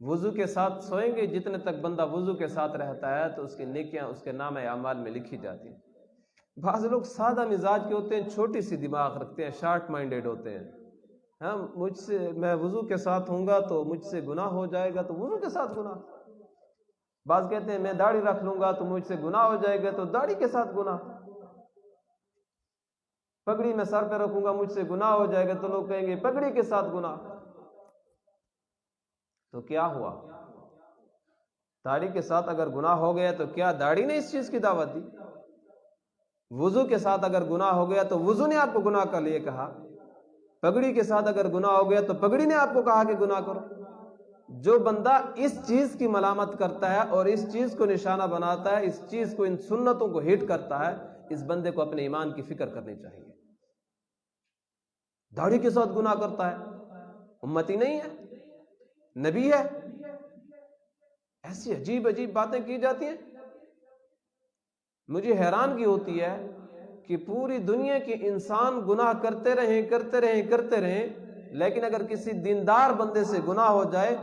وضو کے ساتھ سوئیں گے، جتنے تک بندہ وضو کے ساتھ رہتا ہے تو اس کی نیکیاں اس کے نام اعمال میں لکھی جاتی ہیں۔ بعض لوگ سادہ مزاج کے ہوتے ہیں، چھوٹی سی دماغ رکھتے ہیں، شارٹ مائنڈیڈ ہوتے ہیں۔ ہاں، میں وضو کے ساتھ ہوں گا تو مجھ سے گناہ ہو جائے گا، تو وضو کے ساتھ گناہ۔ بعض کہتے ہیں میں داڑھی رکھ لوں گا تو مجھ سے گناہ ہو جائے گا، تو داڑھی کے ساتھ گناہ۔ پگڑی میں سر پہ رکھوں گا مجھ سے گناہ ہو جائے گا، تو لوگ کہیں گے پگڑی کے ساتھ گناہ۔ تو کیا ہوا؟ داڑھی کے ساتھ اگر گناہ ہو گیا تو کیا داڑھی نے اس چیز کی دعوت دی؟ وضو کے ساتھ اگر گناہ ہو گیا تو وضو نے آپ کو گناہ کا لیے کہا۔ پگڑی کے ساتھ اگر گناہ ہو گیا تو پگڑی نے آپ کو کہا کہ گناہ کرو۔ جو بندہ اس چیز کی ملامت کرتا ہے اور اس چیز کو نشانہ بناتا ہے، اس چیز کو، ان سنتوں کو ہٹ کرتا ہے، اس بندے کو اپنے ایمان کی فکر کرنی چاہیے۔ داڑھی کے ساتھ گناہ کرتا ہے، امتی نہیں ہے، نبی ہے، ایسی عجیب عجیب باتیں کی جاتی ہیں۔ مجھے حیرانگی ہوتی ہے کہ پوری دنیا کے انسان گناہ کرتے رہیں، لیکن اگر کسی دیندار بندے سے گناہ ہو جائے،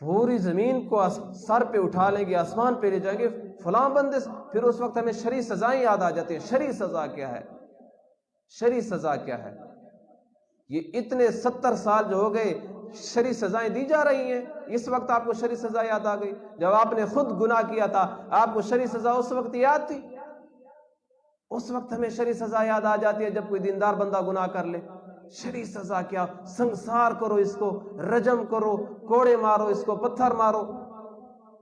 پوری زمین کو سر پہ اٹھا لیں گے، آسمان پہ لے جائیں گے، فلاں بندے سے۔ پھر اس وقت ہمیں شرعی سزائیں یاد آ جاتی ہیں۔ شرعی سزا کیا ہے؟ شرعی سزا کیا ہے؟ یہ اتنے 70 سال جو ہو گئے شرعی سزائیں دی جا رہی ہیں، اس وقت آپ کو شرعی سزا یاد آ گئی؟ جب آپ نے خود گناہ کیا تھا آپ کو شرعی سزا اس وقت یاد تھی؟ اس وقت ہمیں شرعی سزا یاد آ جاتی ہے جب کوئی دیندار بندہ گناہ کر لے۔ شرعی سزا کیا؟ سنسار کرو اس کو، رجم کرو، کوڑے مارو اس کو، پتھر مارو۔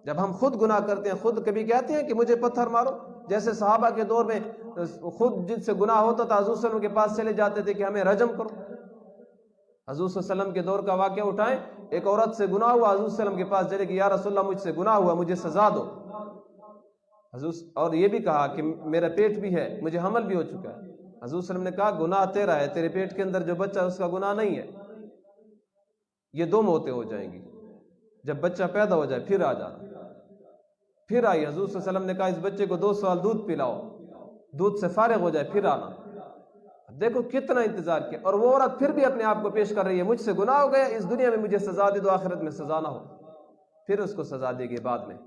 جب ہم خود گناہ کرتے ہیں، خود کبھی کہتے ہیں کہ مجھے پتھر مارو؟ جیسے صحابہ کے دور میں خود جن سے گناہ ہوتا تھا حضور صلی اللہ علیہ وسلم کے پاس چلے جاتے تھے کہ ہمیں رجم کرو۔ حضور صلی اللہ علیہ وسلم کے دور کا واقعہ اٹھائیں، ایک عورت سے گناہ ہوا، حضور صلی اللہ علیہ وسلم کے پاس چلے کہ یا رسول اللہ مجھ سے گناہ ہوا، مجھے سزا دو۔ حضور اور یہ بھی کہا کہ میرا پیٹ بھی ہے، مجھے حمل بھی ہو چکا ہے۔ حضور صلی اللہ علیہ وسلم نے کہا گناہ تیرا ہے، تیرے پیٹ کے اندر جو بچہ ہے اس کا گناہ نہیں ہے، یہ 2 موتیں ہو جائیں گی، جب بچہ پیدا ہو جائے پھر آ جانا۔ پھر آئی، حضور صلی اللہ علیہ وسلم نے کہا اس بچے کو 2 سال دودھ پلاؤ، دودھ سے فارغ ہو جائے پھر آنا۔ دیکھو کتنا انتظار کیا، اور وہ عورت پھر بھی اپنے آپ کو پیش کر رہی ہے مجھ سے گناہ ہو گیا، اس دنیا میں مجھے سزا دے دو، آخرت میں سزا نہ ہو۔ پھر اس کو سزا دے گی بعد میں۔